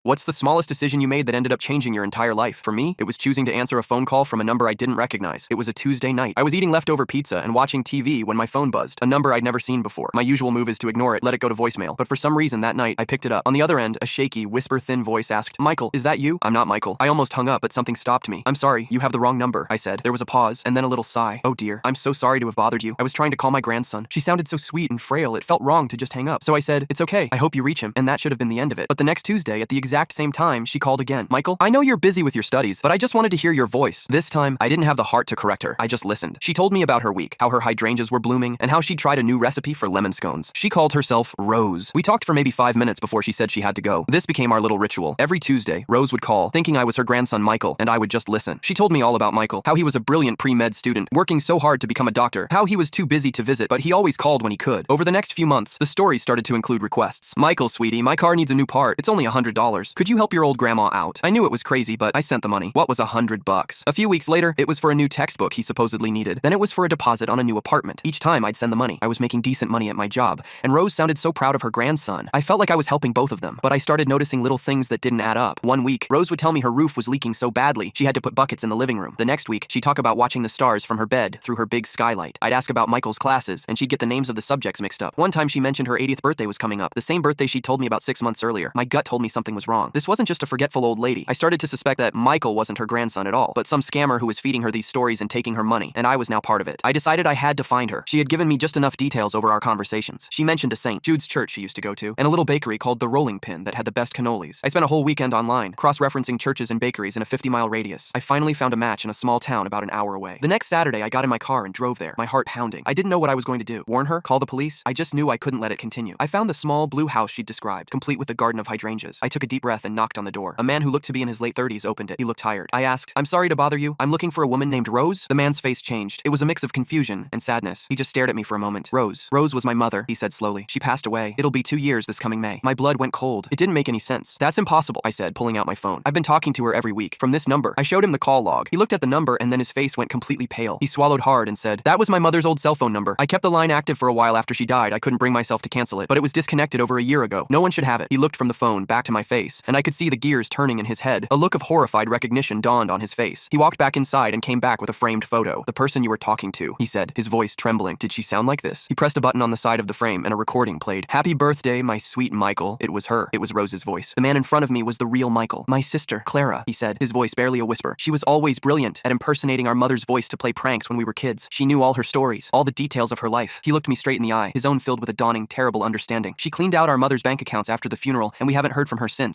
What's the smallest decision you made that ended up changing your entire life? For me, it was choosing to answer a phone call from a number I didn't recognize. It was a Tuesday night. I was eating leftover pizza and watching TV when my phone buzzed, a number I'd never seen before. My usual move is to ignore it, let it go to voicemail, but for some reason that night, I picked it up. On the other end, a shaky, whisper-thin voice asked, "Michael, is that you?" "I'm not Michael." I almost hung up, but something stopped me. "I'm sorry, you have the wrong number," I said. There was a pause, and then a little sigh. "Oh dear, I'm so sorry to have bothered you. I was trying to call my grandson." She sounded so sweet and frail, it felt wrong to just hang up. So I said, "It's okay, I hope you reach him," and that should have been the end of it. But the next Tuesday, at the exact same time, she called again. "Michael, I know you're busy with your studies, but I just wanted to hear your voice." This time, I didn't have the heart to correct her. I just listened. She told me about her week, how her hydrangeas were blooming, and how she'd tried a new recipe for lemon scones. She called herself Rose. We talked for maybe 5 minutes before she said she had to go. This became our little ritual. Every Tuesday, Rose would call, thinking I was her grandson Michael, and I would just listen. She told me all about Michael, how he was a brilliant pre-med student, working so hard to become a doctor, how he was too busy to visit, but he always called when he could. Over the next few months, the stories started to include requests. "Michael, sweetie, my car needs a new part. It's only $100. Could you help your old grandma out?" I knew it was crazy, but I sent the money. What was $100? A few weeks later, it was for a new textbook he supposedly needed. Then it was for a deposit on a new apartment. Each time I'd send the money. I was making decent money at my job, and Rose sounded so proud of her grandson. I felt like I was helping both of them, but I started noticing little things that didn't add up. One week, Rose would tell me her roof was leaking so badly she had to put buckets in the living room. The next week, she'd talk about watching the stars from her bed through her big skylight. I'd ask about Michael's classes, and she'd get the names of the subjects mixed up. One time she mentioned her 80th birthday was coming up, the same birthday she'd told me about 6 months earlier. My gut told me something was wrong. This wasn't just a forgetful old lady. I started to suspect that Michael wasn't her grandson at all, but some scammer who was feeding her these stories and taking her money, and I was now part of it. I decided I had to find her. She had given me just enough details over our conversations. She mentioned a St. Jude's church she used to go to, and a little bakery called the Rolling Pin that had the best cannolis. I spent a whole weekend online, cross-referencing churches and bakeries in a 50-mile radius. I finally found a match in a small town about an hour away. The next Saturday, I got in my car and drove there, my heart pounding. I didn't know what I was going to do. Warn her? Call the police? I just knew I couldn't let it continue. I found the small blue house she'd described, complete with a garden of hydrangeas. I took a deep breath and knocked on the door. A man who looked to be in his late 30s opened it. He looked tired. I asked, "I'm sorry to bother you. I'm looking for a woman named Rose." The man's face changed. It was a mix of confusion and sadness. He just stared at me for a moment. Rose was my mother," he said slowly. "She passed away. It'll be 2 years this coming May." My blood went cold. It didn't make any sense. "That's impossible," I said, pulling out my phone. "I've been talking to her every week. From this number." I showed him the call log. He looked at the number and then his face went completely pale. He swallowed hard and said, "That was my mother's old cell phone number. I kept the line active for a while after she died. I couldn't bring myself to cancel it, but it was disconnected over a year ago. No one should have it." He looked from the phone back to my face, and I could see the gears turning in his head. A look of horrified recognition dawned on his face. He walked back inside and came back with a framed photo. "The person you were talking to," he said, his voice trembling. "Did she sound like this?" He pressed a button on the side of the frame and a recording played. "Happy birthday, my sweet Michael." It was her. It was Rose's voice. The man in front of me was the real Michael. "My sister, Clara," he said, his voice barely a whisper. "She was always brilliant at impersonating our mother's voice to play pranks when we were kids. She knew all her stories, all the details of her life." He looked me straight in the eye, his own filled with a dawning, terrible understanding. "She cleaned out our mother's bank accounts after the funeral, and we haven't heard from her since."